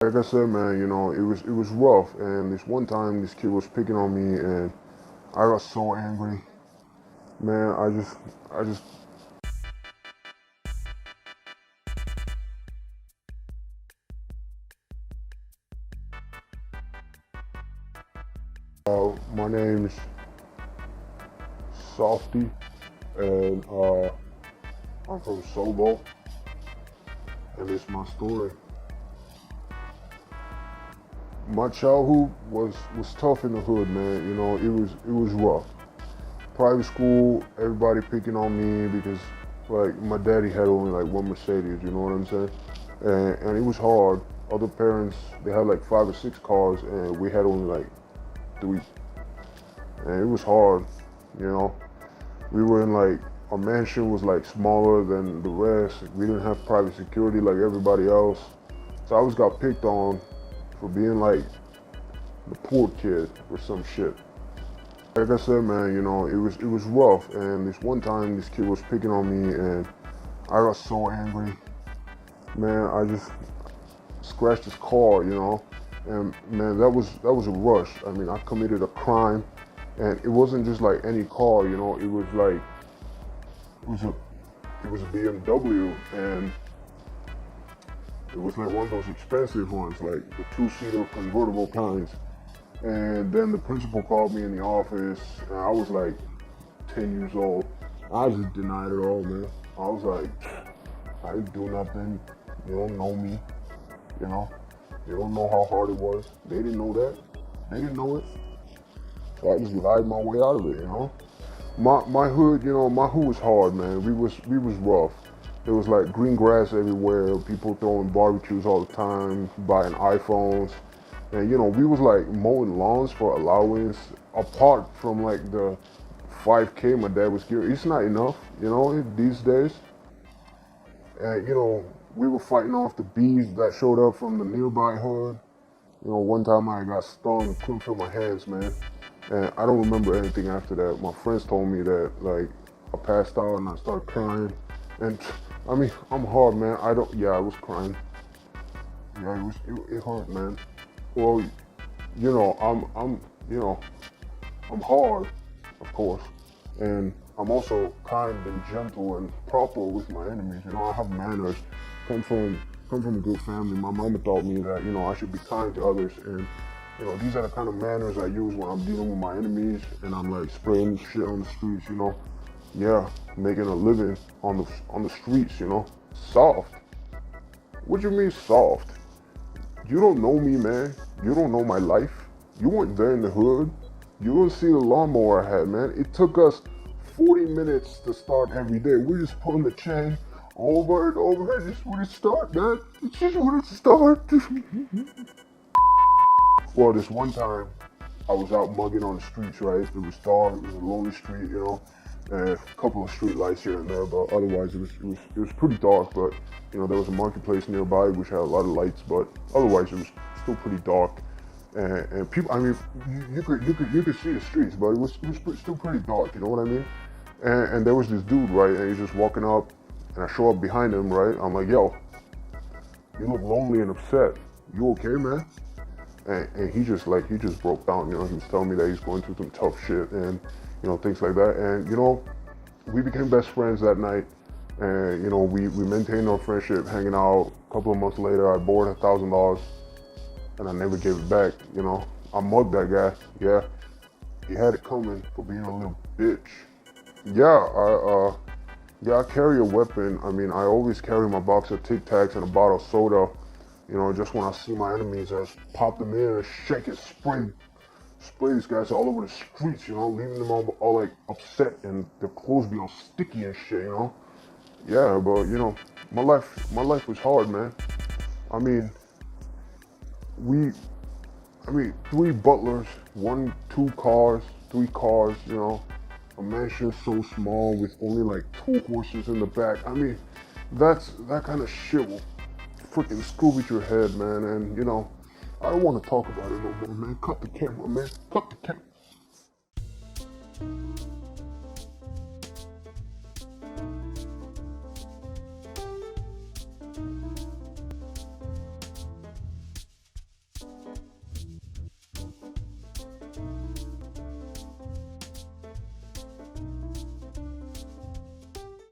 Like I said, man, it was rough. And this one time, this kid was picking on me, and I got so angry, man. I just, my name's SOFTY, and I'm from Solo, and it's my story. My childhood was tough in the hood, man. It was rough. Private school, everybody picking on me because like my daddy had only like one Mercedes, you know what I'm saying? And it was hard. Other parents, they had like 5 or 6 cars, and we had only like 3. And it was hard, you know. We were in like, our mansion was like smaller than the rest. We didn't have private security like everybody else. So I always got picked on for being like the poor kid or some shit. Like I said, man, it was rough. And this one time, this kid was picking on me, and I got so angry, man. I just scratched his car, and man, that was a rush. I mean, I committed a crime, and it wasn't just like any car, It was like it was a BMW, and it was like one of those expensive ones, like the 2-seater convertible kinds. And then the principal called me in the office, and I was like 10 years old. I just denied it all, man. I was like, I didn't do nothing. You don't know me, you know. You don't know how hard it was. They didn't know that. They didn't know it. So I just lied my way out of it. My hood was hard, man. We was rough. There was like green grass everywhere, people throwing barbecues all the time, buying iPhones. And we was like mowing lawns for allowance, apart from like the 5K my dad was giving. It's not enough, these days. And we were fighting off the bees that showed up from the nearby hood. One time I got stung, couldn't feel my hands, man. And I don't remember anything after that. My friends told me that like I passed out and I started crying. And I mean, I'm hard, man. I was crying. Yeah, it hurt, man. Well, I'm hard, of course, and I'm also kind and gentle and proper with my enemies. I have manners. Come from a good family. My mama taught me that I should be kind to others, and these are the kind of manners I use when I'm dealing with my enemies and I'm like spraying shit on the streets. Yeah, making a living on the streets. Soft. What you mean soft? You don't know me, man. You don't know my life. You weren't there in the hood. You don't see the lawnmower I had, man. It took us 40 minutes to start every day. We just pulling the chain over and over. It just wouldn't start, man. It just wouldn't start. Well, this one time, I was out mugging on the streets, right? It was dark. It was a lonely street, and a couple of street lights here and there, but otherwise it was pretty dark. But there was a marketplace nearby which had a lot of lights, but otherwise it was still pretty dark. And people, I mean, you could see the streets, but still pretty dark. You know what I mean? And there was this dude, right? And he's just walking up, and I show up behind him, right? I'm like, yo, you look lonely and upset. You okay, man? And he just broke down. He was telling me that he's going through some tough shit and things like that. And we became best friends that night. And we maintained our friendship, hanging out. A couple of months later, I borrowed $1,000, and I never gave it back. I mugged that guy. Yeah, he had it coming for being a little bitch. Yeah, I carry a weapon. I mean, I always carry my box of Tic Tacs and a bottle of soda. Just when I see my enemies, I just pop them in and shake it, spray these guys all over the streets, leaving them all like upset, and their clothes be all sticky and shit, Yeah, but my life was hard, man. I mean, we, 3 butlers, 2 cars, 3 cars, a mansion so small with only like 2 horses in the back. I mean, that kind of shit will freaking screw with your head, man. And I don't want to talk about it no more, man. Cut the camera, man. Cut the camera.